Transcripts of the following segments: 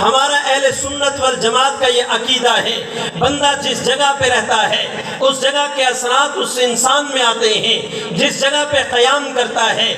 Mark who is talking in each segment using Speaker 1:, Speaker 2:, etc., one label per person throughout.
Speaker 1: ہمارا اہل سنت والجماعت کا یہ عقیدہ ہے، بندہ جس جگہ پہ رہتا ہے اس جگہ کے اثرات اس انسان میں آتے ہیں، جس جگہ پہ قیام کرتا ہے،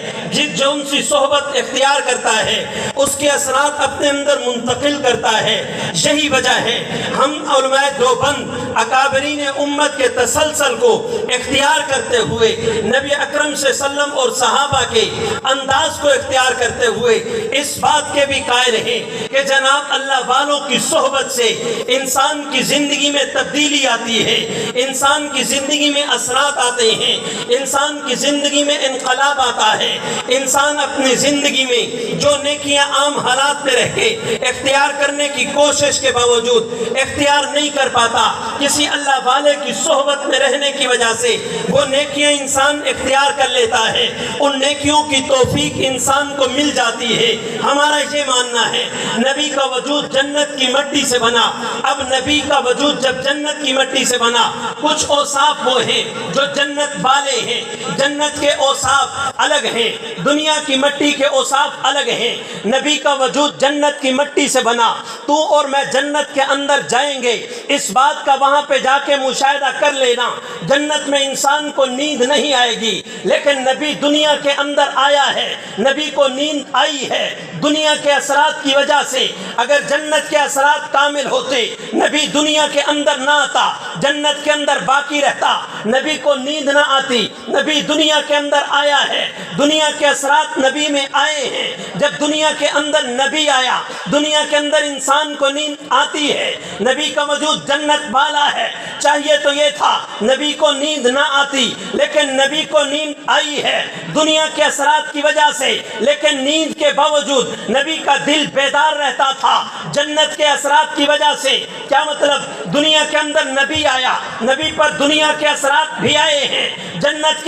Speaker 1: جو ان سی صحبت اختیار کرتا ہے اس کے اثرات اپنے اندر منتقل کرتا ہے۔ یہی وجہ ہے ہم علماء دیوبند اکابرین امت کے تسلسل کو اختیار کرتے ہوئے، نبی اکرم صلی اللہ علیہ وسلم اور صحابہ کے انداز کو اختیار کرتے ہوئے اس بات کے بھی قائل ہیں کہ جناب اللہ والوں کی صحبت سے انسان کی زندگی میں تبدیلی آتی ہے، انسان کی زندگی میں اثرات آتے ہیں، انسان کی زندگی میں انقلاب آتا ہے۔ انسان اپنی زندگی میں جو نیکیاں عام حالات میں رہ کے اختیار کرنے کی کوشش کے باوجود اختیار نہیں کر پاتا، کسی اللہ والے کی صحبت میں رہنے کی وجہ سے وہ نیکیاں انسان اختیار کر لیتا ہے، ان نیکیوں کی توفیق انسان کو مل جاتی ہے۔ ہمارا یہ ماننا ہے نبی کا وجود جنت کی مٹی سے بنا۔ اب نبی کا وجود جب جنت کی مٹی سے بنا، کچھ اوصاف وہ ہیں جو جنت والے ہیں، جنت کے اوصاف الگ ہیں، دنیا کی مٹی کے اوصاف الگ ہیں۔ نبی کا وجود جنت کی مٹی سے بنا، تو اور میں جنت کے اندر جائیں گے، اس بات کا وہاں پہ جا کے مشاہدہ کر لینا۔ جنت میں انسان کو نیند نہیں آئے گی، لیکن نبی دنیا کے اندر آیا ہے، نبی کو نیند آئی ہے دنیا کے اثرات کی وجہ سے۔ اگر جنت کے اثرات کامل ہوتے، نبی دنیا کے اندر نہ آتا، جنت کے اندر باقی رہتا، نبی کو نیند نہ آتی۔ نبی دنیا کے اندر آیا ہے، دنیا کے اثرات نبی میں آئے ہیں۔ جب دنیا کے اندر نبی آیا، دنیا کے اندر انسان کو نیند آتی ہے۔ نبی کا وجود جنت والا ہے، چاہیے تو یہ تھا نبی کو نیند نہ آتی، لیکن نبی کو نیند آئی ہے دنیا کے اثرات کی وجہ سے، لیکن نیند کے باوجود نبی کا دل بیدار رہتا تھا جنت کے اثرات کی وجہ سے۔ کیا مطلب؟ دنیا کے اندر نبی آیا، نبی پر دنیا کے اثرات بھی آئے ہیں، جنت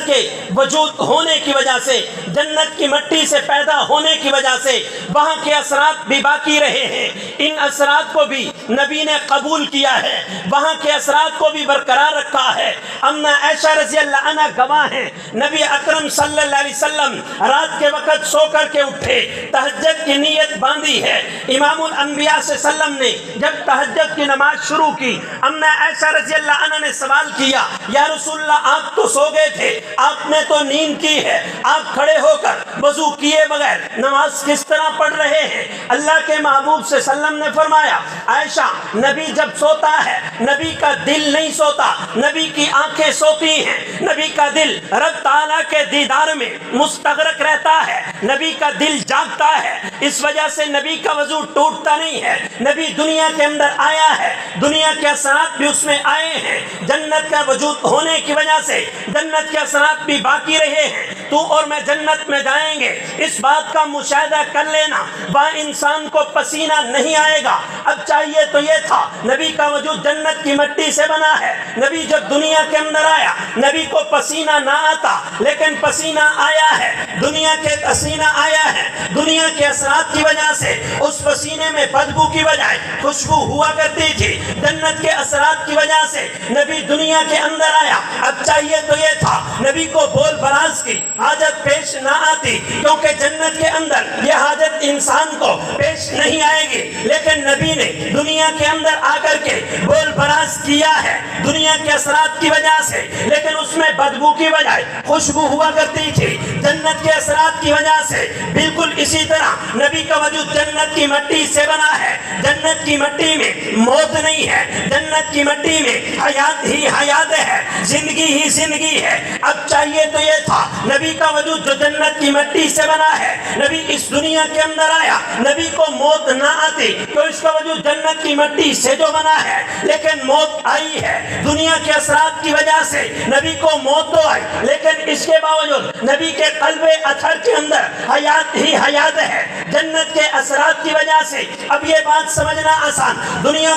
Speaker 1: کے وجود ہونے کی وجہ سے، جنت کی مٹی سے پیدا ہونے کی وجہ سے وہاں کے اثرات بھی باقی رہے ہیں۔ ان اثرات کو بھی نبی نے قبول کیا ہے، وہاں کے اثرات کو بھی برقرار رکھا ہے۔ امنا عائشہ رضی اللہ عنہ گواہ ہیں، نبی اکرم صلی اللہ علیہ وسلم رات کے وقت سو کر کے اٹھے، تہجد کی نیت باندھی ہے۔ امام الانبیاء صلی اللہ علیہ وسلم نے جب تہجد کی نماز شروع کی، امنا عائشہ رضی اللہ عنہ نے سوال کیا، یا رسول اللہ آپ تو سو گئے تھے، آپ نے تو نیند کی ہے، آپ کھڑے ہو کر وضو کیے بغیر نماز کس طرح پڑھ رہے ہیں؟ اللہ کے محبوب صلی اللہ علیہ وسلم نے فرمایا، عائشہ نبی جب سوتا ہے نبی کا دل نہیں سوتا، نبی کی آنکھیں سوتی ہیں، نبی کا دل رب تعالیٰ کے دیدار میں مستغرق رہتا ہے، نبی کا دل جاگتا ہے، اس وجہ سے نبی کا وضو ٹوٹتا نہیں ہے۔ نبی دنیا کے اندر آیا ہے، دنیا کے اثرات بھی اس میں آئے ہیں، جنت کا وجود ہونے کی وجہ سے جنت کے اثرات بھی باقی رہے ہیں۔ تو اور میں جنت میں جائیں گے، اس بات کا مشاہدہ کر لینا، وہاں انسان کو پسینہ نہیں آئے گا۔ اب چاہیے تو یہ تھا، نبی کا وجود جنت کی مٹی سے بنا ہے، نبی جب دنیا کے اندر آیا نبی کو پسینہ نہ آتا، لیکن پسینہ آیا ہے، دنیا کے پسینہ آیا ہے، دنیا کے اثرات کی وجہ سے اس پسینے میں بدبو کی بجائے خوشبو ہوا کرتی تھی، جنت کے اثرات کی وجہ سے نبی دنیا کے اندر آیا۔ اب چاہیے تو یہ تھا نبی کو بول براز کی حاجت پیش نہ آتی، کیونکہ جنت کے اندر یہ حاجت انسان کو پیش نہیں آئے گی، لیکن نبی نے دنیا کے اندر آ کر کے بول براز کیا ہے دنیا کے اثرات کی وجہ سے، لیکن اس میں بدبو کی بجائے خوشبو ہوا کرتی تھی جنت کے اثرات کی وجہ سے۔ بالکل اسی طرح نبی کا وجود جنت کی مٹی سے بنا ہے، جنت کی مٹی میں موت نہیں ہے، جنت کی مٹی میں حیات ہی حیات ہے، زندگی ہی زندگی ہے۔ اب چاہیے تو یہ تھا نبی کا وجود جو جنت کی مٹی سے بنا ہے، نبی اس دنیا کے اندر آیا، نبی کو موت نہ آتی، تو اس کا وجود جنت کی مٹی سے جو بنا ہے، لیکن موت آئی ہے دنیا کے اثرات کی وجہ سے۔ نبی کو موت تو آئی، لیکن اس کے باوجود نبی کے قلب اطہر کے اندر حیات ہی حیات ہے جنت کے اثرات کی وجہ سے۔ اب یہ بات سمجھنا آسان، دنیا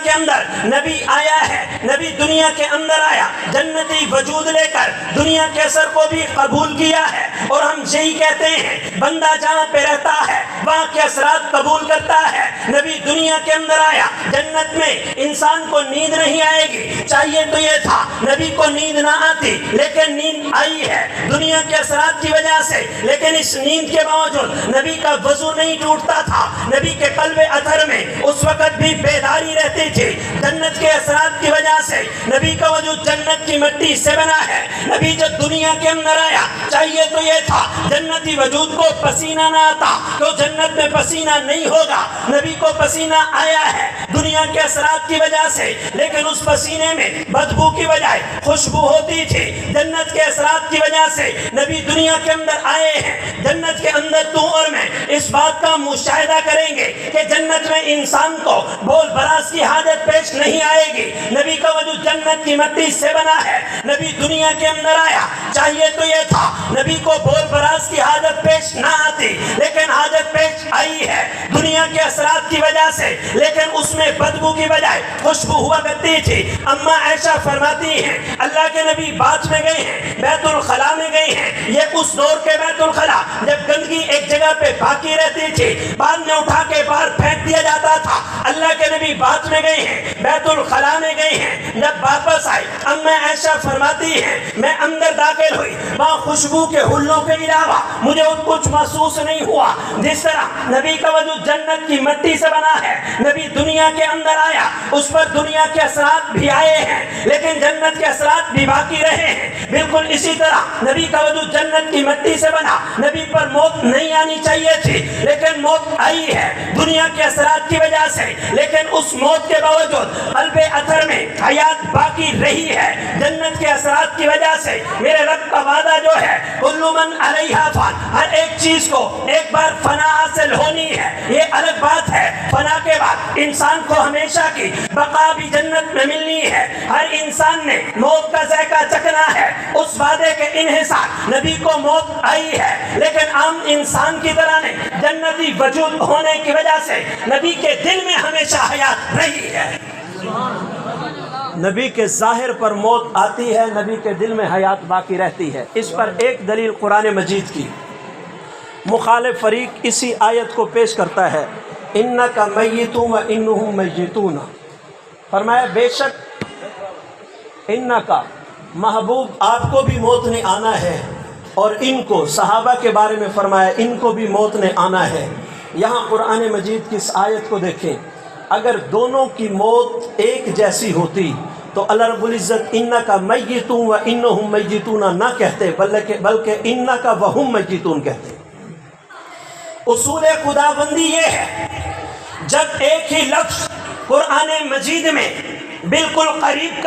Speaker 1: کے اندر نبی آیا ہے، نبی دنیا کے اندر آیا، جنتی وجود لے کر دنیا کے اثر کو بھی قبول کیا ہے، اور ہم یہی کہتے ہیں بندہ جہاں پہ رہتا ہے وہاں کے اثرات قبول کرتا ہے۔ نبی دنیا کے اندر آیا، جنت میں انسان کو نیند نہیں آئے گی، چاہیے تو یہ تھا نبی کو نیند نہ آتی لیکن نیند آئی ہے دنیا کے اثرات کی وجہ سے، لیکن اس نیند کے باوجود نبی کا وضو نہیں ٹوٹتا تھا، نبی کے قلب اطہر میں اس وقت بھی بیداری رہتی تھی۔ جنت کے اثرات کی وجہ سے نبی کا وجود جنت کی مٹی سے بنا ہے۔ نبی جب دنیا کے اندر آیا چاہیے تو یہ تھا جنتی وجود کو پسینہ نہ آتا، تو جنت میں پسینہ نہیں ہوگا، نبی کو پسینہ آیا ہے دنیا کے اثرات کی وجہ سے، لیکن اس پسینے میں بدبو کی بجائے خوشبو ہوتی تھی۔ جنت کے اثرات کی وجہ سے نبی دنیا کے اندر آئے ہیں۔ جنت کے اندر تو اور میں اس بات کا مشاہدہ کریں گے کہ جنت میں انسان کو بول براز کی حاجت پیش نہیں آئے گی۔ نبی کا وجود جنت کی مٹی سے بنا ہے، نبی دنیا کے اندر آیا چاہیے تو یہ تھا نبی کو بول براز کی حاجت پیش نہ آتی، لیکن حاجت پیش آئی ہے دنیا کے اثرات کی وجہ سے، لیکن اس میں بدبو کی بجائے خوشبو ہوا کرتی تھی۔ اما عائشہ فرماتی ہیں اللہ کے نبی بات میں گئے ہیں، بیت الخلا میں گئے ہیں۔ یہ اس دور کے بیت الخلا جب گندگی ایک جگہ پہ باقی رہتی تھی، بعد میں اٹھا کے باہر پھینک دیا جاتا تھا۔ اللہ کے نبی بات میں گئے ہیں، بیت الخلا میں گئے ہیں، جب واپس آئے اما عائشہ فرماتی ہیں میں اندر داخل ہوئی، وہاں خوشبو کے حلوں کے علاوہ مجھے کچھ محسوس نہیں ہوا۔ جس طرح نبی کا وجود جنت کی مٹی سے بنا ہے، نبی دنیا کے اندر آیا، اس پر دنیا کے اثرات بھی آئے ہیں لیکن جنت کے اثرات بھی باقی رہے ہیں۔ بالکل اسی طرح نبی کا وجود جنت کی مٹی سے بنا، نبی پر موت نہیں آنی چاہیے تھی لیکن موت آئی ہے دنیا کے اثرات کی وجہ سے، لیکن اس موت کے باوجود قلب اطہر میں حیات باقی رہی ہے جنت کے اثرات کی وجہ سے۔ میرے رب کا وعدہ جو ہے کل من علیہا فان، ہر ایک چیز کو ایک بار فنا حاصل ہونی ہے، یہ الگ بات ہے۔ فنا کے بعد انسان کو ہمیشہ کی بقا بھی جنت میں ملنی ہے۔ ہر انسان نے موت کا ذائقہ چکھنا ہے، اس وعدے کے انحصار نبی کو موت آئی ہے لیکن عام انسان کی طرح نہیں، جنتی وجود ہونے کی وجہ سے نبی کے دل میں ہمیشہ حیات رہی ہے۔ نبی کے ظاہر پر موت آتی ہے، نبی کے دل میں حیات باقی رہتی ہے۔ اس پر ایک دلیل قرآن مجید کی، مخالف فریق اسی آیت کو پیش کرتا ہے اِنَّكَ مَيِّتٌ وَإِنَّهُمْ مَيِّتُونَ، فرمایا بے شک اِنَّكَ محبوب آپ کو بھی موت نے آنا ہے، اور ان کو صحابہ کے بارے میں فرمایا ان کو بھی موت نے آنا ہے۔ یہاں قرآن مجید کی اس آیت کو دیکھیں، اگر دونوں کی موت ایک جیسی ہوتی تو اللہ رب العزت اِنَّكَ مَيِّتٌ وَإِنَّهُمْ مَيِّتُونَ نہ کہتے، بلکہ اِنَّكَ وَهُمْ مَيِّتُونَ کہتے۔ اصول خدا بندی یہ ہے جب ایک ہی لفظ قرآن مجید میں بالکل قریب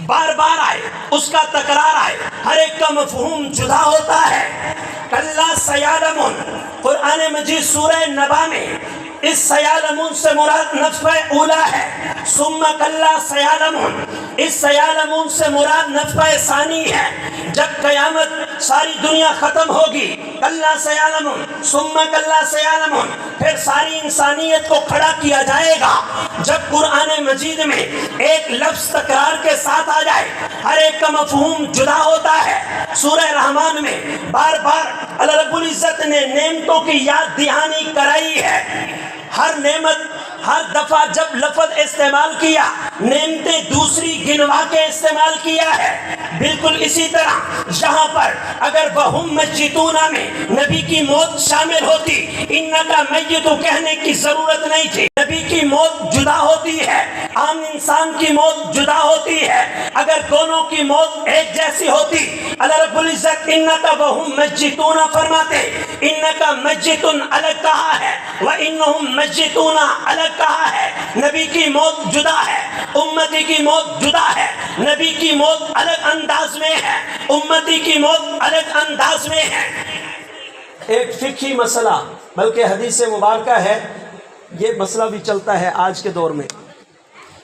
Speaker 1: بار بار آئے، اس کا تکرار آئے، ہر ایک کا مفہوم جدا ہوتا ہے۔ کلا سیعلمون، قرآن مجید سورہ نبا میں اس سیعلمون سے مراد نطفہ اولا ہے، ثم کلا سیعلمون، اس سیعلمون سے مراد نطفہ ثانی ہے۔ جب قیامت ساری دنیا ختم ہوگی، کلا سیعلمون ثم کلا سیعلمون، پھر ساری انسانیت کو کھڑا کیا جائے گا۔ جب قرآن مجید میں ایک لفظ تکرار کے ساتھ آ جائے، ہر ایک کا مفہوم جدا ہوتا ہے۔ سورہ رحمان میں بار بار اللہ رب العزت نے نعمتوں کی یاد دہانی کرائی ہے۔ ہر نعمت، ہر دفعہ جب لفظ استعمال کیا، نعمتیں دوسری گنوا کے استعمال کیا ہے۔ بالکل اسی طرح یہاں پر اگر وَهُمْ مَيِّتُونَ میں نبی کی موت شامل ہوتی، اِنَّكَ مَيِّتُ کہنے کی ضرورت نہیں تھی۔ نبی کی موت جدا ہوتی ہے، عام انسان کی موت جدا ہوتی ہے۔ اگر دونوں کی موت ایک جیسی ہوتی، اللہ رب العزت اِنَّكَ وَهُمْ مَيِّتُونَ فرماتے، اِنَّكَ مَيِّتٌ الگ کہا ہے، وَإِنَّهُمْ مَيِّتُونَ الگ کہا ہے۔ نبی کی موت جدا ہے، امتی کی موت جدا ہے۔ نبی کی موت الگ انداز میں ہے، امتی کی موت الگ انداز میں ہے۔ ایک فقہی مسئلہ بلکہ حدیث مبارکہ ہے، یہ مسئلہ بھی چلتا ہے آج کے دور میں۔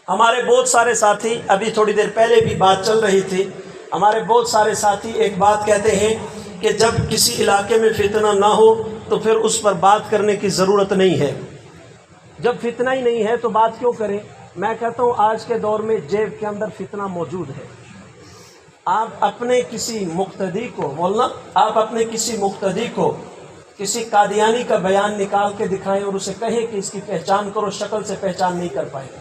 Speaker 1: ہمارے بہت سارے ساتھی، ابھی تھوڑی دیر پہلے بھی بات چل رہی تھی، ہمارے بہت سارے ساتھی ایک بات کہتے ہیں کہ جب کسی علاقے میں فتنہ نہ ہو تو پھر اس پر بات کرنے کی ضرورت نہیں ہے۔ جب فتنہ ہی نہیں ہے تو بات کیوں کریں؟ میں کہتا ہوں آج کے دور میں جیب کے اندر فتنہ موجود ہے۔ آپ اپنے کسی مقتدی کو، مولانا آپ اپنے کسی مقتدی کو کسی قادیانی کا بیان نکال کے دکھائیں اور اسے کہیں کہ اس کی پہچان کرو، شکل سے پہچان نہیں کر پائے گا۔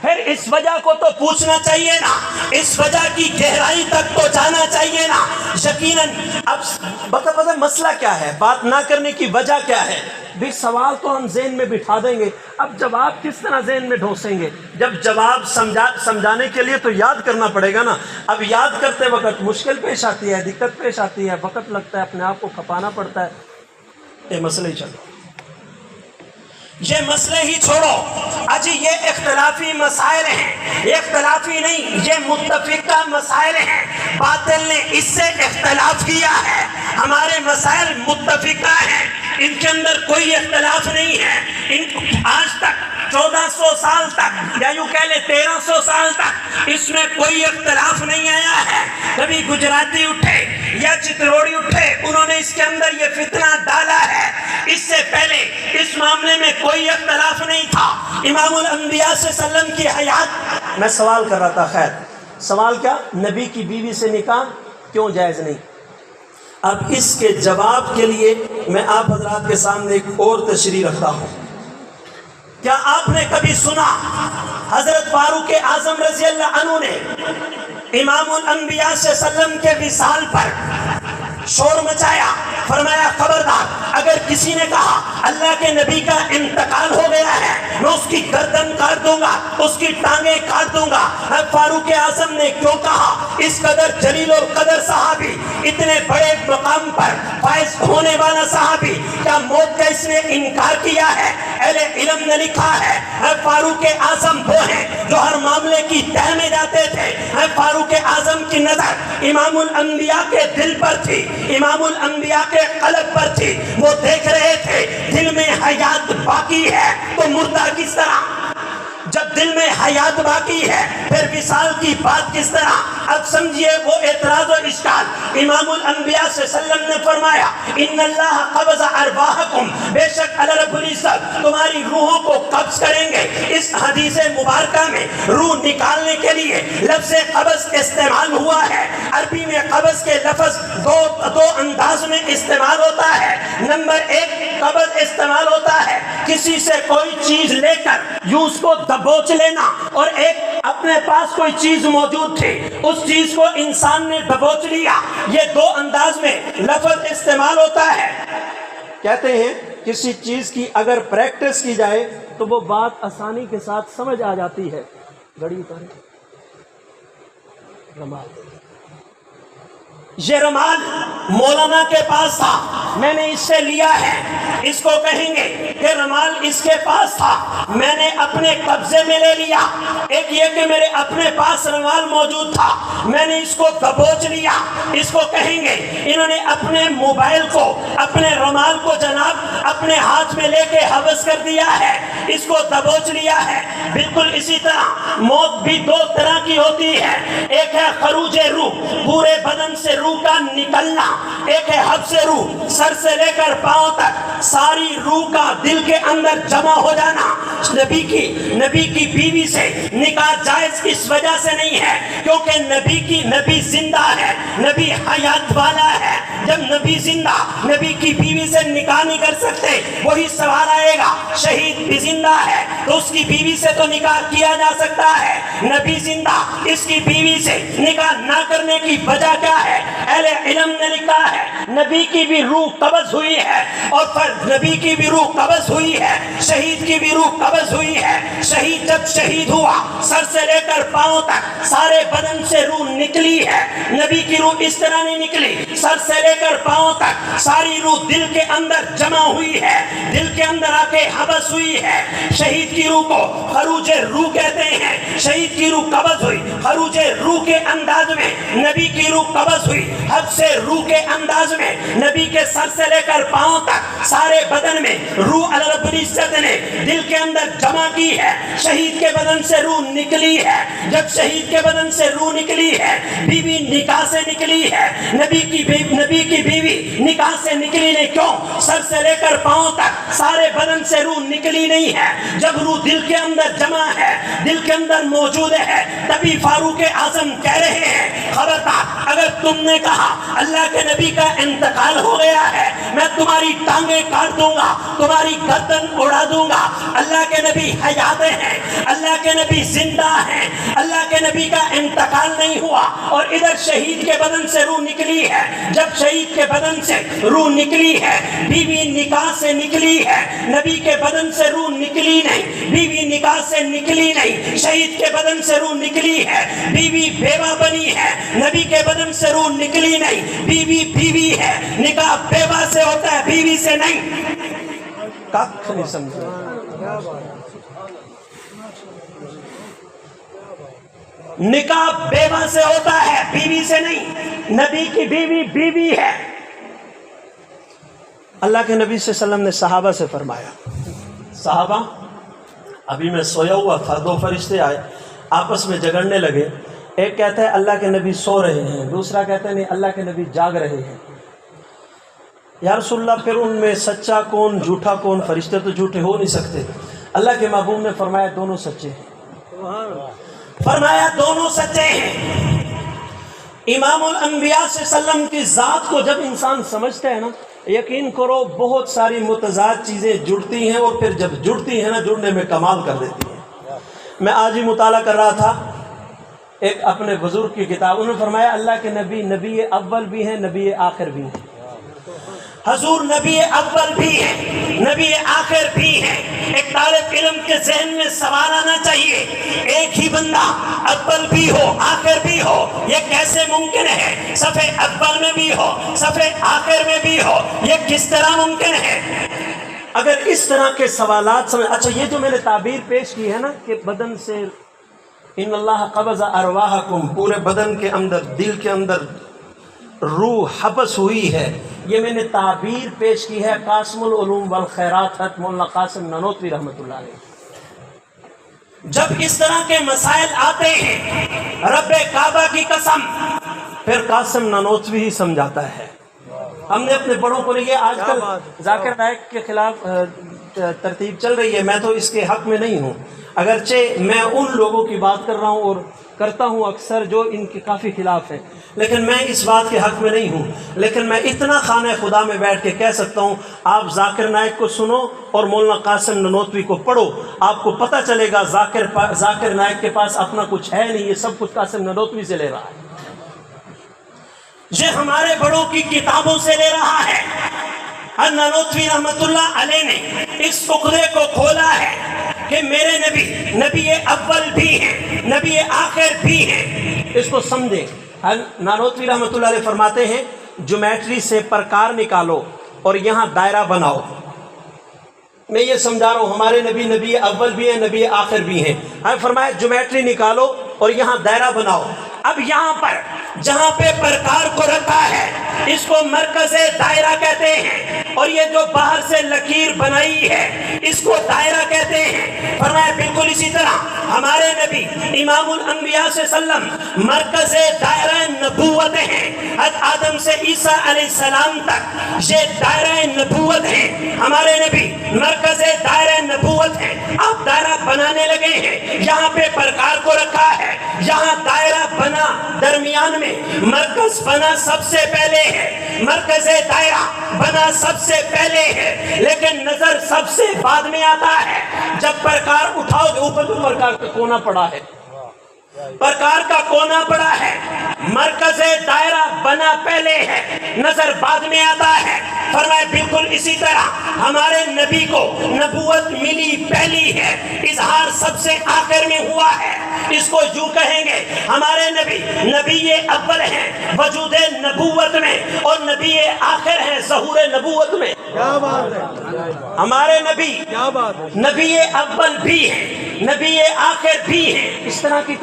Speaker 2: پھر اس وجہ کو تو پوچھنا چاہیے نا، اس وجہ کی گہرائی تک تو جانا چاہیے نا۔ یقیناً اب پتہ مسئلہ کیا ہے، بات نہ کرنے کی وجہ کیا ہے؟ بھی سوال تو ہم ذہن میں بٹھا دیں گے، اب جواب کس طرح ذہن میں ڈھونسیں گے؟ جب جواب سمجھانے کے لیے تو یاد کرنا پڑے گا نا۔ اب یاد کرتے وقت مشکل پیش آتی ہے، دقت پیش آتی ہے، وقت لگتا ہے، اپنے آپ کو کھپانا پڑتا ہے۔ یہ مسئلہ ہی چلو، یہ مسئلے ہی چھوڑو، اجی یہ اختلافی مسائل ہیں، یہ اختلافی نہیں، یہ متفقہ مسائل ہیں۔ باطل نے اس سے اختلاف کیا ہے، ہمارے مسائل متفقہ ہیں، ان کے اندر کوئی اختلاف نہیں ہے۔ آج تک 1400 سال تک، یا یوں کہہ لیں 1300 سال تک اس میں کوئی اختلاف نہیں آیا ہے۔ کبھی گجراتی اٹھے یا چتروڑی اٹھے، انہوں نے اس کے اندر یہ فتنہ ڈالا ہے، اس سے پہلے اس معاملے میں کوئی اختلاف نہیں تھا۔ امام الانبیاء صلی اللہ علیہ وسلم کی حیات، میں سوال کر رہا تھا، خیر سوال کیا، نبی کی بیوی سے نکاح کیوں جائز نہیں؟ اب اس کے جواب کے لیے میں آپ حضرات کے سامنے ایک اور تشریح رکھتا ہوں۔ کیا آپ نے کبھی سنا حضرت فاروق اعظم رضی اللہ عنہ نے امام الانبیاء صلی اللہ علیہ وسلم کے وصال پر شور مچایا، فرمایا خبردار اگر کسی نے کہا اللہ کے نبی کا انتقال ہو گیا ہے میں اس کی گردن کاٹ دوں گا، اس کی ٹانگیں کاٹ دوں گا؟ فاروق اعظم نے کیوں کہا؟ اس قدر جلیل القدر صحابی، اتنے بڑے مقام پر فائز ہونے والا صحابی، کیا موت کا اس نے انکار کیا ہے؟ اہل علم نے لکھا ہے فاروق اعظم وہ ہیں جو ہر معاملے کی تہ میں جاتے تھے۔ فاروق اعظم کی نظر امام الانبیاء کے دل پر تھی، امام الانبیاء کے قلب پر تھی، وہ دیکھ رہے تھے دل میں حیات باقی ہے تو مردہ کس طرح؟ جب دل میں حیات باقی ہے پھر وصال کی بات کس طرح؟ اب سمجھیے وہ اعتراض و اشکال۔ امام الانبیاء صلی اللہ علیہ وسلم نے فرمایا ان اللہ قبض ارواحکم، بے شک اللہ رب العزت تمہاری روحوں کو قبض کریں گے۔ اس حدیث مبارکہ میں روح نکالنے کے لیے لفظ قبض استعمال ہوا ہے۔ عربی میں قبض کے لفظ دو انداز میں استعمال ہوتا ہے۔ نمبر ایک، قبض استعمال ہوتا ہے کسی سے کوئی چیز لے کر یوں اس کو دبوچ لینا، اور ایک اپنے پاس کوئی چیز موجود تھی اس چیز کو انسان نے دبوچ لیا۔ یہ دو انداز میں لفظ استعمال ہوتا ہے۔ کہتے ہیں کسی چیز کی اگر پریکٹس کی جائے تو وہ بات آسانی کے ساتھ سمجھ آ جاتی ہے۔ گھڑی اتارے، رمال، یہ رمال مولانا کے پاس تھا، میں نے اس سے لیا ہے، اس کو کہیں گے کہ رمال اس کے پاس تھا، میں نے اپنے قبضے میں لے لیا۔ ایک یہ کہ میرے اپنے پاس رمال موجود تھا، میں نے اس کو دبوچ لیا، اس کو کہیں گے انہوں نے اپنے موبائل کو، اپنے رمال کو جناب اپنے ہاتھ میں لے کے حبس کر دیا ہے، اس کو دبوچ لیا ہے۔ بالکل اسی طرح موت بھی دو طرح کی ہوتی ہے، ایک ہے خروج روح، پورے بدن سے روح کا نکلنا، ایک ہے حبس روح، سر سے لے کر پاؤں تک ساری روح کا دل کے اندر جمع ہو جانا۔ نبی کی بیوی سے نکاح جائز اس وجہ سے نہیں ہے کیونکہ نبی زندہ ہے، نبی حیات والا ہے۔ جب نبی زندہ، نبی کی بیوی سے نکاح نہیں کر سکتے، وہی سوال آئے گا شہید بھی زندہ ہے تو اس کی بیوی سے تو نکاح کیا جا سکتا ہے، نبی زندہ، اس کی بیوی سے نکاح نہ کرنے کی وجہ کیا ہے؟ اہل علم نے لکھا ہے نبی کی بھی روح قبض ہوئی ہے، اور پھر نبی کی بھی روح قبض ہوئی ہے، شہید کی بھی روح قبض ہوئی ہے۔ شہید جب شہید ہوا سر سے لے کر پاؤں تک سارے بدن سے روح نکلی ہے، نبی کی روح اس طرح نہیں نکلی، سر سے لے کر پاؤں تک ساری روح دل کے اندر جمع ہوئی ہے، دل کے اندر آ کے حبس ہوئی ہے۔ شہید کی روح کو خروج روح کہتے ہیں، شہید کی روح قبض ہوئی، خروج روح کے انداز میں نبی کی روح قبض ہوئی، حبس روح کے انداز میں نبی کے سر سے لے کر پاؤں تک سارے بدن میں روح اللہ رب العزت نے دل کے اندر جمع کی ہے۔ شہید کے بدن سے روح نکلی ہے، جب شہید کے بدن سے روح نکلی ہے، بیوی نکاح سے نکلی ہے، نبی کی بیوی نکاح سے نکلی نہیں، کیوں؟ سر سے لے کر پاؤں تک سارے بدن سے روح نکلی نہیں ہے. جب روح دل کے اندر جمع ہے, دل کے اندر موجود ہے, تبھی فاروق اعظم کہہ رہے ہیں خبردار اگر تم نے کہا اللہ کے نبی کا انتقال ہو گیا ہے میں تمہاری ٹانگیں کاٹ دوں گا, تمہاری گردن اڑا دوں گا. اللہ کے نبی حیات ہیں, اللہ کے نبی زندہ ہیں, اللہ کے نبی کا انتقال نہیں ہوا. اور ادھر شہید کے بدن سے روح نکلی ہے. جب شہید کے بدن سے روح نکلی ہے, بیوی نکاح سے نکلی ہے, نبی کے بدن سے روح نکلی نہیں, بیوی نکاح سے نکلی نہیں. شہید کے بدن سے روح نکلی ہے, بیوی بیوہ بنی ہے, نبی کے بدن سے روح نکلی نہیں, بیوی بیوی ہے. نکاح بیوہ سے ہوتا ہے, بیوی سے نہیں. کچھ نہیں سمجھا. نکاح بیوہ سے ہوتا ہے, بیوی سے نہیں. نبی کی بیوی بیوی ہے. اللہ کے نبی صلی اللہ علیہ وسلم نے صحابہ سے فرمایا, صحابہ ابھی میں سویا ہوا تھا, 2 فرشتے آئے آپس میں جھگڑنے لگے. ایک کہتا ہے اللہ کے نبی سو رہے ہیں, دوسرا کہتا ہے نہیں اللہ کے نبی جاگ رہے ہیں. یا رسول اللہ پھر ان میں سچا کون جھوٹا کون؟ فرشتے تو جھوٹے ہو نہیں سکتے. اللہ کے محبوب نے فرمایا دونوں سچے ہیں. فرمایا دونوں سچے ہیں. امام الانبیاء صلی اللہ علیہ وسلم کی ذات کو جب انسان سمجھتا ہے نا, یقین کرو بہت ساری متضاد چیزیں جڑتی ہیں, اور پھر جب جڑتی ہیں نا جڑنے میں کمال کر دیتی ہیں. میں آج ہی مطالعہ کر رہا تھا ایک اپنے بزرگ کی کتاب, انہوں نے فرمایا اللہ کے نبی نبی اول بھی ہیں, نبی آخر بھی ہیں. حضور نبی اول بھی ہیں, نبی آخر بھی ہیں. ایک طالب علم کے ذہن میں سوال آنا چاہیے, ایک ہی بندہ اول بھی ہو آخر بھی ہو, یہ کیسے ممکن ہے؟ صفحے اول میں بھی ہو, صفحے آخر میں بھی ہو, یہ کس طرح ممکن ہے؟ اگر اس طرح کے سوالات سمجھ. اچھا یہ جو میں نے تعبیر پیش کی ہے نا کہ بدن سے ان اللہ قبض ارواحکم, پورے بدن کے اندر دل کے اندر روح حبس ہوئی ہے, یہ میں نے تعبیر پیش کی ہے قاسم العلوم والخیرات حضرت مولانا قاسم نانوتوی رحمۃ اللہ علیہ. جب اس طرح کے مسائل آتے ہیں رب کعبہ کی قسم, پھر قاسم نانوتوی ہی سمجھاتا ہے. ہم نے اپنے بڑوں کو لیے, آج کل ذاکر نائک کے خلاف ترتیب چل رہی ہے, میں تو اس کے حق میں نہیں ہوں, اگرچہ میں ان لوگوں کی بات کر رہا ہوں اور کرتا ہوں اکثر جو ان کے کافی خلاف ہیں, لیکن میں اس بات کے حق میں نہیں ہوں. لیکن میں اتنا خانہ خدا میں بیٹھ کے کہہ سکتا ہوں آپ ذاکر نائک کو سنو اور مولانا قاسم نانوتوی کو پڑھو, آپ کو پتہ چلے گا ذاکر نائک کے پاس اپنا کچھ ہے نہیں, یہ سب کچھ قاسم نانوتوی سے لے رہا ہے, یہ ہمارے بڑوں کی کتابوں سے لے رہا ہے. نانوتوی رحمۃ اللہ علیہ نے اس عقدے کو کھولا ہے کہ میرے نبی نبی اول بھی ہیں, نبی آخر بھی ہیں. اس کو سمجھیں. نانوتوی رحمۃ اللہ علیہ فرماتے ہیں جیومیٹری سے پرکار نکالو اور یہاں دائرہ بناؤ. میں یہ سمجھا رہا ہوں ہمارے نبی نبی اول بھی ہیں, نبی آخر بھی ہیں. ہمیں فرمایا جیومیٹری نکالو اور یہاں دائرہ بناؤ. اب یہاں پر جہاں پہ پرکار کو رکھا ہے اس کو مرکز دائرہ کہتے ہیں, اور یہ جو باہر سے لکیر بنائی ہے اس کو دائرہ کہتے ہیں. فرمایا بالکل اسی طرح ہمارے نبی امام الانبیاء صلی اللہ علیہ وسلم مرکز دائرہ نبوت ہیں. حضرت آدم سے عیسیٰ علیہ السلام تک یہ دائرہ نبوت ہیں. ہمارے نبی مرکز دائرہ نبوت ہیں. آپ دائرہ بنانے لگے ہیں, یہاں پہ پرکار کو رکھا ہے, یہاں دائرہ بنا, درمیان میں مرکز بنا سب سے پہلے ہے, مرکز دائرہ بنا سب سے پہلے ہے, لیکن نظر سب سے بعد میں آتا ہے. جب پرکار اٹھاؤ گے, اوپر تو پرکار کا کونا پڑا ہے, پرکار کا کونا پڑا ہے, مرکز دائرہ بنا پہلے ہے, نظر بعد میں آتا ہے. فرمایا بالکل اسی طرح ہمارے نبی کو نبوت ملی پہلی ہے, اظہار سب سے آخر میں ہوا ہے. اس کو یوں کہیں گے ہمارے نبی نبی اول ہیں وجود نبوت میں, اور نبی آخر ہیں ظہور نبوت میں. ہمارے نبی نبی اول بھی ہیں, نبی آخر بھی ہیں. اس طرح کی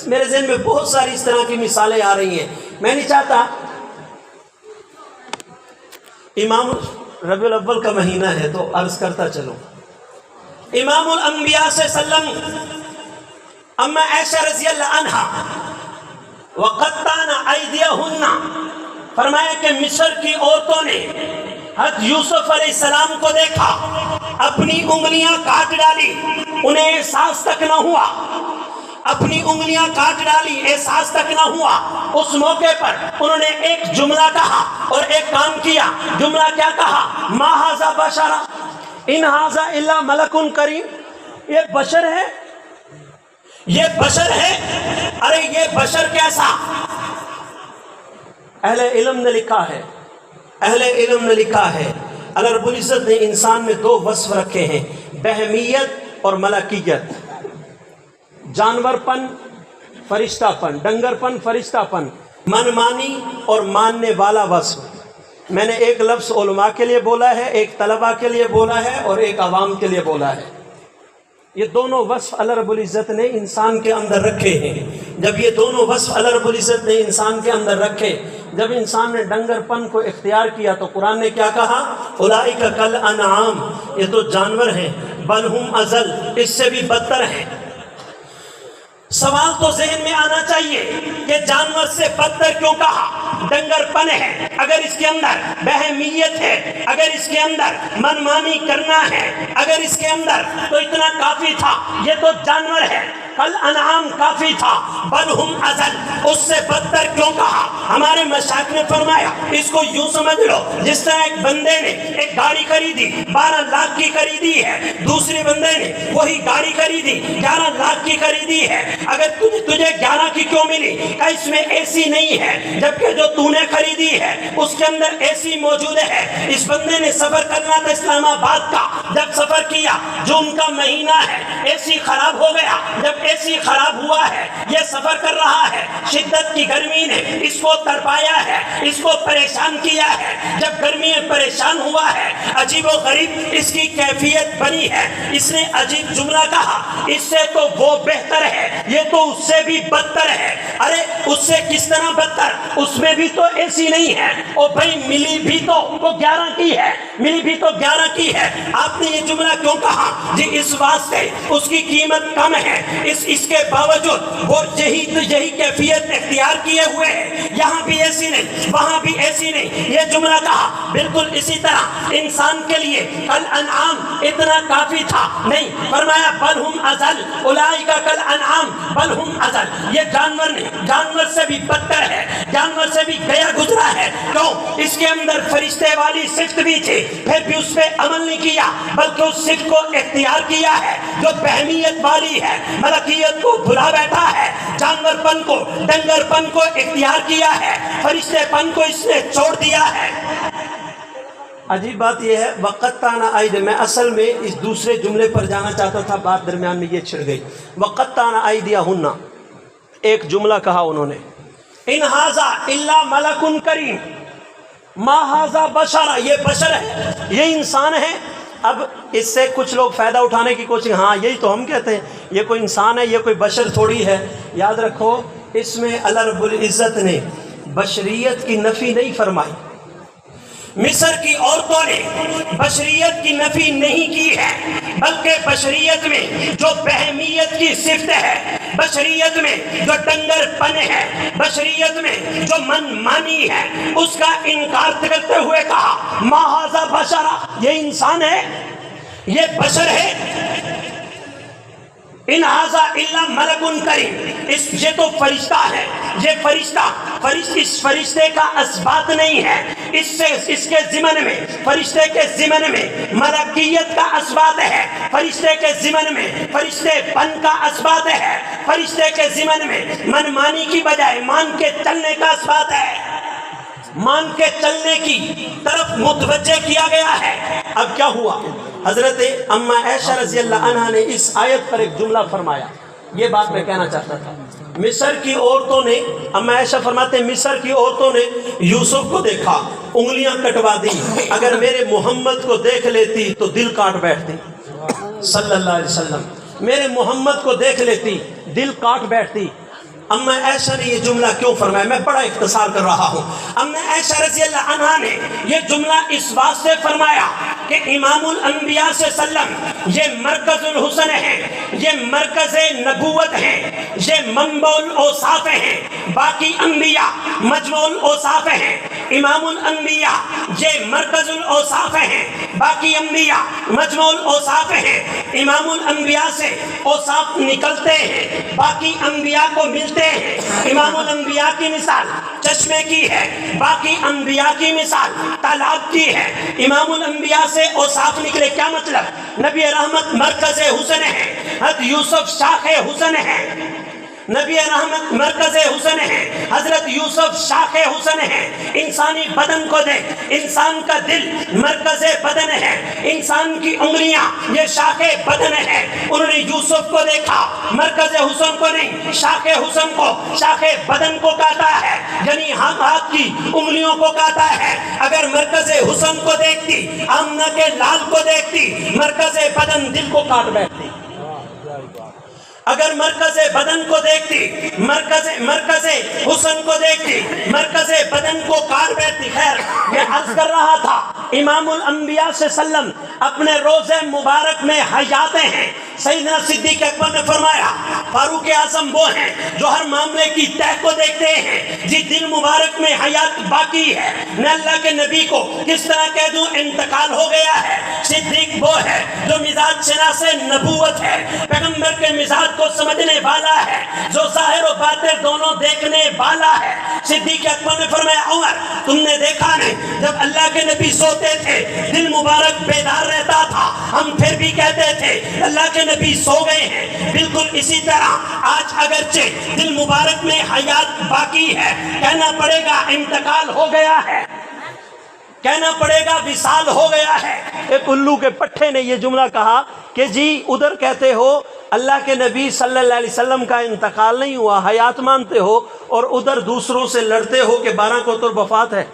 Speaker 2: میرے ذہن میں بہت ساری اس طرح کی مثالیں آ رہی ہیں. میں نہیں چاہتا, امام ربیع الاول کا مہینہ ہے تو عرض کرتا چلوں. امام الانبیاء صلی اللہ علیہ وسلم اما عائشہ رضی اللہ عنہا وقطعن ایدیہن, فرمایا کہ مصر کی عورتوں نے حضرت یوسف علیہ السلام کو دیکھا اپنی انگلیاں کاٹ ڈالی، انہیں احساس تک نہ ہوا، اپنی انگلیاں کاٹ ڈالی، احساس تک نہ ہوا۔ اس موقع پر انہوں نے ایک جملہ کہا اور ایک کام کیا۔ جملہ کیا کہا؟ ما ھذا بشرا ان ھذا الا ملک کریم، یہ بشر ہے، یہ بشر ہے، ارے یہ بشر کیسا؟ اہل علم نے لکھا ہے، اہل علم نے لکھا ہے اللہ رب العزت نے انسان میں دو وصف رکھے ہیں، بہمیت اور ملکیت، جانور پن فرشتہ پن، ڈنگر پن فرشتہ پن، منمانی اور ماننے والا وصف۔ میں نے ایک لفظ علماء کے لیے بولا ہے، ایک طلباء کے لیے بولا ہے اور ایک عوام کے لیے بولا ہے۔ یہ دونوں وصف اللہ رب العزت نے انسان کے اندر رکھے ہیں۔ جب یہ دونوں وصف اللہ رب العزت نے انسان کے اندر رکھے، جب انسان نے ڈنگر پن کو اختیار کیا تو قرآن نے کیا کہا؟ اولئک کالانعام، یہ تو جانور ہیں، بل ہم اضل، اس سے بھی بدتر ہیں۔ سوال تو ذہن میں آنا چاہیے کہ جانور سے بدتر کیوں کہا؟ ڈنگر پن ہے، اگر اس کے اندر بہمیت ہے، اگر اس کے اندر منمانی کرنا ہے، اگر اس کے اندر تو اتنا کافی تھا، یہ تو جانور ہے، کل انعام کافی تھا، بل ہم اضل، اس سے بدتر کیوں کہا؟ ہمارے مشائخ نے فرمایا اس کو یوں سمجھ لو جس طرح ایک بندے نے ایک گاڑی خریدی 12 لاکھ کی خریدی ہے، دوسرے بندے نے وہی گاڑی خریدی 11 لاکھ کی خریدی ہے، اگر تجھے 11 کی کیوں ملی؟ کہ اس میں اے سی نہیں ہے، جبکہ جو تو نے خریدی ہے اس کے اندر اے سی موجود ہے۔ اس بندے نے سفر کرنا تھا اسلام آباد کا، جب سفر کیا جون کا مہینہ ہے، اے سی خراب ہو گیا، جب اے سی خراب ہوا ہے، یہ سفر کر رہا ہے، شدت کی گرمی نے اس کو تڑپایا ہے، اس کو پریشان کیا ہے، جب گرمی میں پریشان ہوا ہے، عجیب و غریب اس کی کیفیت بنی ہے، اس نے عجیب جملہ کہا، اس سے تو وہ بہتر ہے، یہ تو اس سے بھی بدتر ہے۔ ارے اس سے کس طرح بدتر؟ اس میں بھی تو اے سی نہیں ہے، اور بھائی ملی بھی تو وہ 11 کی ہے، ملی بھی تو 11 کی ہے، آپ نے یہ جملہ کیوں کہا؟ جی اس واسطے اس کی قیمت کم ہے، اس کے باوجود وہ یہی کیفیت اختیار کیے ہوئے ہیں، یہاں بھی ایسی نہیں، وہاں بھی ایسی نہیں، یہ جملہ کہا۔ بالکل اسی طرح انسان کے لیے الانعام اتنا کافی تھا نہیں، فرمایا بل ہم اضل اولئک کالانعام بل ہم اضل، یہ جانور نہیں، جانور سے بھی بدتر ہے، جانور سے بھی گیا گزرا ہے۔ کیوں؟ اس کے اندر فرشتے والی صفت بھی تھی، پھر بھی اس پہ عمل نہیں کیا، بلکہ اس صفت کو اختیار کیا ہے جو بہمیت والی ہے، ملکیت کو بھلا بیٹھا ہے، جانور پن کو ڈنگر پن کو اختیار کیا ہے، فرشتے پن کو اس نے چھوڑ دیا ہے۔ عجیب بات یہ ہے وقتانا عید، میں اصل میں اس دوسرے جملے پر جانا چاہتا تھا، بات درمیان میں یہ چھڑ گئی۔ وقتانا عیدیہن، ایک جملہ کہا انہوں نے، ان ھذا الا ملک کریم، ما ھذا بشر، یہ بشر ہے، یہ انسان ہے۔ اب اس سے کچھ لوگ فائدہ اٹھانے کی کوشش، ہاں یہی تو ہم کہتے ہیں، یہ کوئی انسان ہے، یہ کوئی بشر تھوڑی ہے۔ یاد رکھو اس میں اللہ رب العزت نے بشریت کی نفی نہیں فرمائی، مصر کی عورتوں نے بشریت کی نفی نہیں کی ہے، بلکہ بشریت میں جو بہمیت کی صفت ہے، بشریت میں جو ڈنگر پن ہے، بشریت میں جو من مانی ہے، اس کا انکار کرتے ہوئے کہا ما ھذا بشر، یہ انسان ہے، یہ بشر ہے، ان ھذا الا ملک کریم، یہ تو فرشتہ ہے، یہ فرشتہ اس فرشتے کا اثبات نہیں ہے، اس کے ضمن میں، فرشتے کے ضمن میں ملکیت کا اثبات ہے، فرشتے کے ضمن میں فرشتے پن کا اثبات ہے، فرشتے کے ضمن میں منمانی کی بجائے مان کے چلنے کا اثبات ہے، مان کے چلنے کی طرف متوجہ کیا گیا ہے۔ اب کیا ہوا؟ حضرت اما عائشہ رضی اللہ عنہا نے اس آیت پر ایک جملہ فرمایا، یہ بات میں کہنا چاہتا تھا۔ مصر کی عورتوں نے، اما عائشہ فرماتے ہیں مصر کی عورتوں نے یوسف کو دیکھا، انگلیاں کٹوا دی، اگر میرے محمد کو دیکھ لیتی تو دل کاٹ بیٹھتی، صلی اللہ علیہ وسلم، میرے محمد کو دیکھ لیتی دل کاٹ بیٹھتی۔ اما عائشہ نے یہ جملہ کیوں فرمایا؟ میں بڑا اختصار کر رہا ہوں. اما عائشہ رضی اللہ عنہا نے یہ جملہ اس واسطے فرمایا کہ امام الانبیاء صلی اللہ علیہ وسلم یہ مرکز الحسن ہے، یہ مرکز نبوت ہے، یہ منبع الاوصاف ہیں. باقی انبیاء مجموع الاوصاف ہیں. امام الانبیاء یہ مرکز الاوصاف ہیں، باقی انبیاء مجموع الاوصاف ہیں. امام الانبیاء سے اوصاف نکلتے ہیں، باقی انبیاء کو ملتے ہیں. امام الانبیاء کی مثال چشمے کی ہے، باقی انبیاء کی مثال تالاب کی ہے. امام الانبیاء سے اوصاف نکلے، کیا مطلب؟ نبی رحمت مرکز حسن ہے، حضرت یوسف شاخ حسن ہے. نبی رحمت مرکز حسن ہے، حضرت یوسف شاخ حسن ہے. انسانی بدن کو دیکھ، انسان کا دل مرکز بدن ہے، انسان کی انگلیاں یہ شاخ بدن ہے. انہوں نے یوسف کو دیکھا، مرکز حسن کو نہیں، شاخ حسن کو، شاخ بدن کو کاٹا ہے، یعنی ہاتھ کی انگلیوں کو کاٹا ہے. اگر مرکز حسن کو دیکھتی، آمنہ کے لال کو دیکھتی، مرکز بدن دل کو کاٹ بیٹھتی. اگر مرکز بدن کو دیکھتی، مرکز حسن کو دیکھتی، مرکز بدن کو کاٹ بیٹھتی. خیر، میں عرض کر رہا تھا امام الانبیاء صلی اللہ علیہ وسلم اپنے روزے مبارک میں حیاتے ہیں. سیدنا صدیق اکبر نے فرمایا فاروق اعظم وہ ہیں جو ہر معاملے کی تہ کو دیکھتے ہیں. جی دل مبارک میں حیات باقی ہے، میں اللہ کے نبی کو کس طرح کہہ دوں انتقال ہو گیا ہے. صدیق وہ ہے جو مزاج شناس نبوت ہے، پیغمبر کے مزاج کو سمجھنے والا ہے، جو ظاہر و باطن دونوں دیکھنے والا ہے. صدیق اکبر نے فرمایا عمر تم نے دیکھا نہیں جب اللہ کے نبی سوتے تھے دل مبارک بیدار رہتا تھا، ہم پھر بھی کہتے تھے اللہ کے نبی سو گئے ہیں. بالکل اسی طرح آج اگرچہ دل مبارک میں حیات باقی ہے، کہنا پڑے گا انتقال ہو گیا ہے، کہنا پڑے گا وصال ہو گیا ہے. ایک الو کے پٹھے نے یہ جملہ کہا کہ جی ادھر کہتے ہو اللہ کے نبی صلی اللہ علیہ وسلم کا انتقال نہیں ہوا، حیات مانتے ہو، اور ادھر دوسروں سے لڑتے ہو کہ 12 کو تو وفات ہے.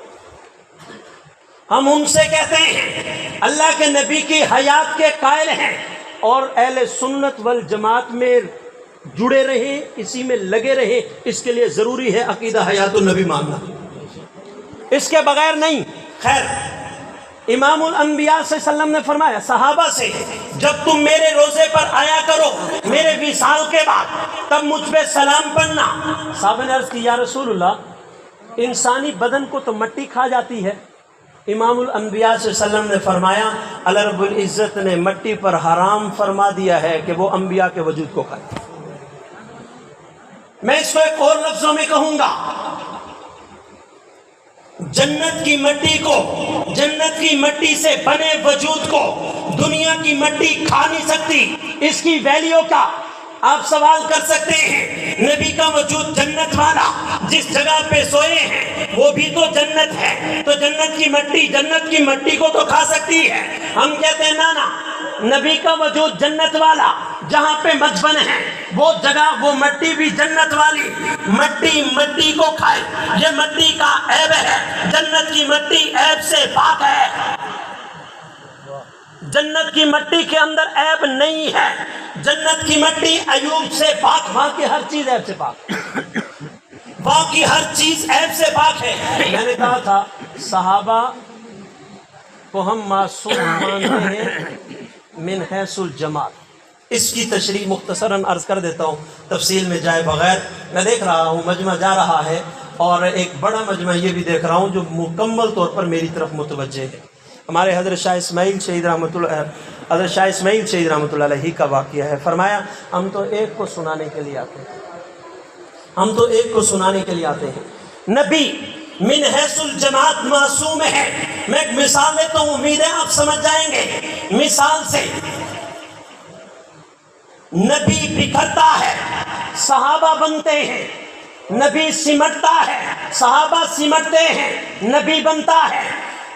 Speaker 2: ہم ان سے کہتے ہیں اللہ کے نبی کی حیات کے قائل ہیں، اور اہل سنت والجماعت میں جڑے رہیں، اسی میں لگے رہیں. اس کے لیے ضروری ہے عقیدہ حیات النبی ماننا، اس کے بغیر نہیں. خیر، امام الانبیاء صلی اللہ علیہ وسلم نے فرمایا صحابہ سے جب تم میرے روزے پر آیا کرو میرے وصال کے بعد تب مجھ پہ سلام پڑھنا. صحابہ نے عرض کی یا رسول اللہ انسانی بدن کو تو مٹی کھا جاتی ہے. امام الانبیاء صلی اللہ علیہ وسلم نے فرمایا اللہ رب العزت نے مٹی پر حرام فرما دیا ہے کہ وہ انبیاء کے وجود کو کھائے. میں اس کو ایک اور لفظوں میں کہوں گا، جنت کی مٹی کو، جنت کی مٹی سے بنے وجود کو دنیا کی مٹی کھا نہیں سکتی. اس کی ویلیو کا آپ سوال کر سکتے ہیں. نبی کا وجود جنت والا جس جگہ پہ سوئے ہیں وہ بھی تو جنت ہے، تو جنت کی مٹی کو تو کھا سکتی ہے. ہم کہتے ہیں نا نبی کا وجود جنت والا جہاں پہ مجبن ہے وہ جگہ وہ مٹی بھی جنت والی، مٹی کو کھائے. یہ مٹی کا عیب ہے، جنت کی مٹی عیب سے پاک ہے. جنت کی مٹی کے اندر عیب نہیں ہے، جنت کی مٹی عیوب سے پاک، وہاں کی ہر چیز عیب سے پاک، وہاں کی ہر چیز عیب سے پاک ہے. میں نے کہا تھا صحابہ کو ہم معصوم مانتے ہیں من حیث الجمال. اس کی تشریح مختصراً عرض کر دیتا ہوں تفصیل میں جائے بغیر. میں دیکھ رہا ہوں مجمع جا رہا ہے، اور ایک بڑا مجمع یہ بھی دیکھ رہا ہوں جو مکمل طور پر میری طرف متوجہ ہے. ہمارے حضرت شاہ اسماعیل شہید رحمۃ اللہ علیہ کا واقعہ ہے. فرمایا ہم تو ایک کو سنانے کے لیے آتے ہیں، نبی من حیث الجماعت معصوم ہے. میں ایک مثال دیتا ہوں، امید ہے آپ سمجھ جائیں گے. مثال سے نبی بکھرتا ہے صحابہ بنتے ہیں، نبی سمٹتا ہے صحابہ سمٹتے ہیں، نبی بنتا ہے.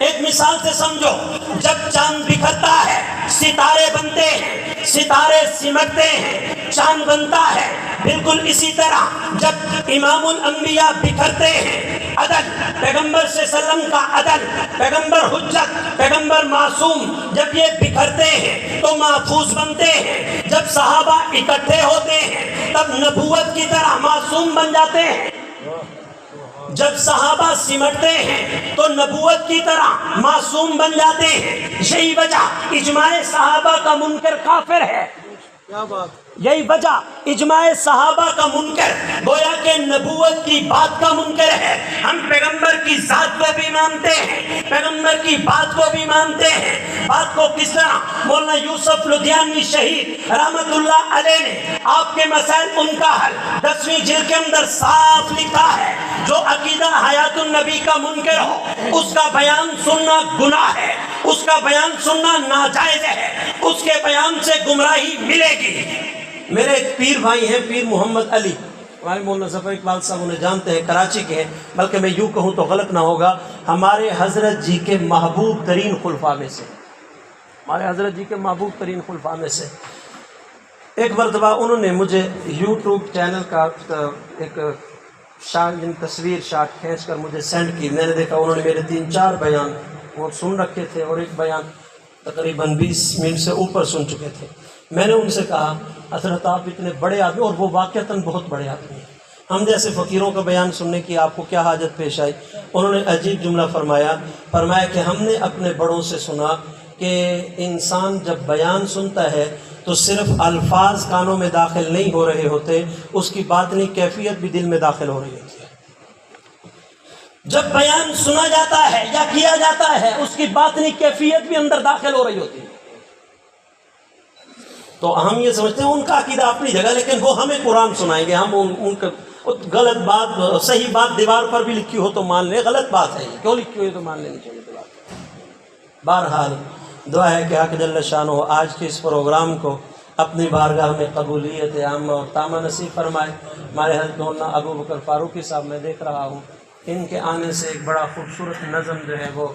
Speaker 2: ایک مثال سے سمجھو، جب چاند بکھرتا ہے ستارے بنتے ہیں، ستارے سمٹتے ہیں، چاند بنتا ہے۔ بالکل اسی طرح جب امام الانبیاء بکھرتے ہیں، عدل، پیغمبر صلی اللہ علیہ وسلم کا عدل، پیغمبر حجت، پیغمبر معصوم، جب یہ بکھرتے ہیں تو محفوظ بنتے ہیں۔ جب صحابہ اکٹھے ہوتے ہیں تب نبوت کی طرح معصوم بن جاتے ہیں۔ جب صحابہ سمٹتے ہیں تو نبوت کی طرح معصوم بن جاتے ہیں۔ یہی وجہ اجماع صحابہ کا منکر کافر ہے۔ یہی وجہ اجماع صحابہ کا منکر گویا کہ نبوت کی بات کا منکر ہے۔ ہم پیغمبر کی ذات کو بھی مانتے ہیں، پیغمبر کی بات کو بھی مانتے ہیں۔ بات کو کس طرح؟ مولانا یوسف لدھیانوی شہید رحمت اللہ علیہ نے آپ کے مسائل ان کا حل 10ویں جلد کے اندر صاف لکھا ہے۔ جو عقیدہ حیات النبی کا منکر ہو اس کا بیان سننا گناہ ہے، اس کا بیان سننا ناجائز ہے، اس کے بیان سے گمراہی ملے گی۔ میرے ایک پیر بھائی ہیں، پیر محمد علی، ہمارے مولانا ظفر اقبال صاحب انہیں جانتے ہیں، کراچی کے ہیں، بلکہ میں یوں کہوں تو غلط نہ ہوگا، ہمارے حضرت جی کے محبوب ترین خلفاء میں سے، ہمارے حضرت جی کے محبوب ترین خلفاء میں سے۔ ایک مرتبہ انہوں نے مجھے یوٹیوب چینل کا ایک تصویر شاٹ کھینچ کر مجھے سینڈ کی۔ میں نے دیکھا انہوں نے میرے 3-4 بیان وہ سن رکھے تھے اور ایک بیان تقریباً 20 منٹ سے اوپر سن چکے تھے۔ میں نے ان سے کہا حضرت آپ اتنے بڑے آدمی، اور وہ واقعتاً بہت بڑے آدمی ہیں، ہم جیسے فقیروں کا بیان سننے کی آپ کو کیا حاجت پیش آئی؟ انہوں نے عجیب جملہ فرمایا کہ ہم نے اپنے بڑوں سے سنا کہ انسان جب بیان سنتا ہے تو صرف الفاظ کانوں میں داخل نہیں ہو رہے ہوتے، اس کی باطنی کیفیت بھی دل میں داخل ہو رہی ہوتی ہے۔ جب بیان سنا جاتا ہے یا کیا جاتا ہے اس کی باطنی کیفیت بھی اندر داخل ہو رہی ہوتی ہے۔ تو ہم یہ سمجھتے ہیں ان کا عقیدہ اپنی جگہ، لیکن وہ ہمیں قرآن سنائیں گے، ہم ان کا غلط بات، صحیح بات دیوار پر بھی لکھی ہو تو مان لیں، غلط بات ہے یہ کیوں لکھی ہوئی تو مان لینی چاہیے بات۔ بہرحال دعا ہے کہ حق جل شانہ آج کے اس پروگرام کو اپنی بارگاہ میں قبولیت عامہ اور تامہ نصیب فرمائے۔ ہمارے حضرت مولانا ابو بکر فاروقی صاحب میں دیکھ رہا ہوں، ان کے آنے سے ایک بڑا خوبصورت نظم جو ہے وہ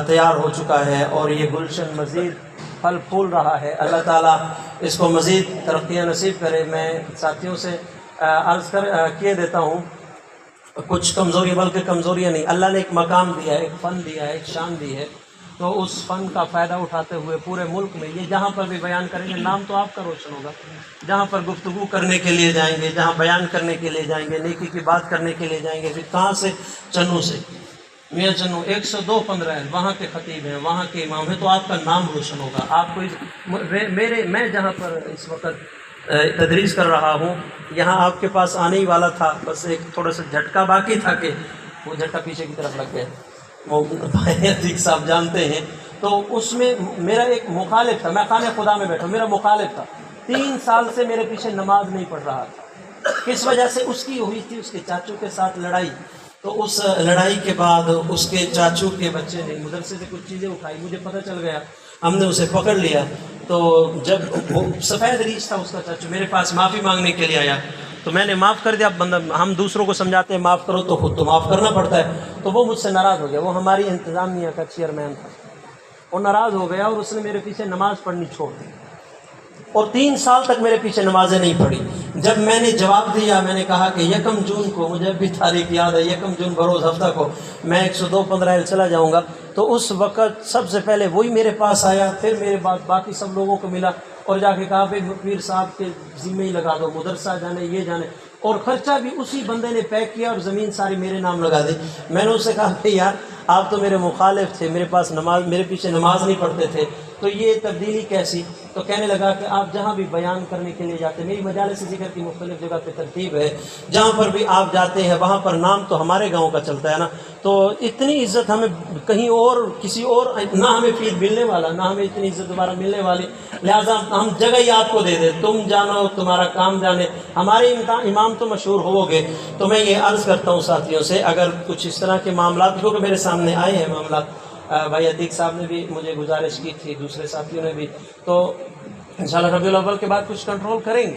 Speaker 2: تیار ہو چکا ہے اور یہ گلشن مزید پھل پھول رہا ہے۔ اللہ تعالیٰ اس کو مزید ترقیاں نصیب کرے۔ میں ساتھیوں سے عرض کیے دیتا ہوں، کچھ کمزوری، بلکہ کمزوریاں نہیں، اللہ نے ایک مقام دیا ہے، ایک فن دیا ہے، ایک شان دی ہے، تو اس فن کا فائدہ اٹھاتے ہوئے پورے ملک میں یہ جہاں پر بھی بیان کریں گے نام تو آپ کا روشن ہوگا۔ جہاں پر گفتگو کرنے کے لیے جائیں گے، جہاں بیان کرنے کے لیے جائیں گے، نیکی کی بات کرنے کے لیے جائیں گے، پھر کہاں سے؟ چنو سے، میاں چنو 102-15 ہیں، وہاں کے خطیب ہیں، وہاں کے امام ہیں، تو آپ کا نام روشن ہوگا۔ آپ کو میں جہاں پر اس وقت تدریس کر رہا ہوں، یہاں آپ کے پاس آنے ہی والا تھا، بس ایک تھوڑا سا جھٹکا باقی تھا کہ وہ جھٹکا پیچھے کی طرف لگ گیا، وہ بھائی عتیق صاحب جانتے ہیں۔ تو اس میں میرا ایک مخالف تھا، میں خانہ خدا میں بیٹھا، میرا مخالف تھا، 3 سال سے میرے پیچھے نماز نہیں پڑھ رہا تھا۔ کس وجہ سے؟ اس کی ہوئی تھی اس کے چاچو کے ساتھ لڑائی، تو اس لڑائی کے بعد اس کے چاچو کے بچے نے مدرسے سے کچھ چیزیں اٹھائی، مجھے پتہ چل گیا، ہم نے اسے پکڑ لیا۔ تو جب وہ سفید ریچھ تھا اس کا چاچو، میرے پاس معافی مانگنے کے لیے آیا، تو میں نے معاف کر دیا۔ بندہ، ہم دوسروں کو سمجھاتے ہیں معاف کرو تو خود تو معاف کرنا پڑتا ہے، تو وہ مجھ سے ناراض ہو گیا۔ وہ ہماری انتظامیہ کا چیئرمین تھا، وہ ناراض ہو گیا اور اس نے میرے پیچھے نماز پڑھنی چھوڑ دی، اور 3 سال تک میرے پیچھے نمازیں نہیں پڑھی۔ جب میں نے جواب دیا، میں نے کہا کہ 1 جون کو، مجھے بھی تاریخ یاد ہے، 1 جون بروز ہفتہ کو میں 102-15 چلا جاؤں گا، تو اس وقت سب سے پہلے وہی میرے پاس آیا، پھر میرے بعد باقی سب لوگوں کو ملا اور جا کے کہا بھائی پیر صاحب کے ذمہ ہی لگا دو، مدرسہ جانے یہ جانے، اور خرچہ بھی اسی بندے نے پیک کیا اور زمین ساری میرے نام لگا دی۔ میں نے اس سے کہا کہ یار آپ تو میرے مخالف تھے، میرے پیچھے نماز نہیں پڑھتے تھے، تو یہ تبدیلی کیسی؟ تو کہنے لگا کہ آپ جہاں بھی بیان کرنے کے لیے جاتے ہیں، میری مجالس ذکر کی مختلف جگہ پہ ترتیب ہے، جہاں پر بھی آپ جاتے ہیں وہاں پر نام تو ہمارے گاؤں کا چلتا ہے نا، تو اتنی عزت ہمیں کہیں اور کسی اور نہ ہمیں پھر ملنے والا، نہ ہمیں اتنی عزت دوبارہ ملنے والی، لہٰذا ہم جگہ ہی آپ کو دے دیں، تم جانو تمہارا کام جانے، ہمارے امام تو مشہور ہو گے۔ تو میں یہ عرض کرتا ہوں ساتھیوں سے، اگر کچھ اس طرح کے معاملات کیونکہ میرے سامنے آئے ہیں معاملات، بھائی عتیق صاحب نے بھی مجھے گزارش کی تھی، دوسرے ساتھیوں نے بھی، تو انشاءاللہ ربیع الاول کے بعد کچھ کنٹرول کریں گے،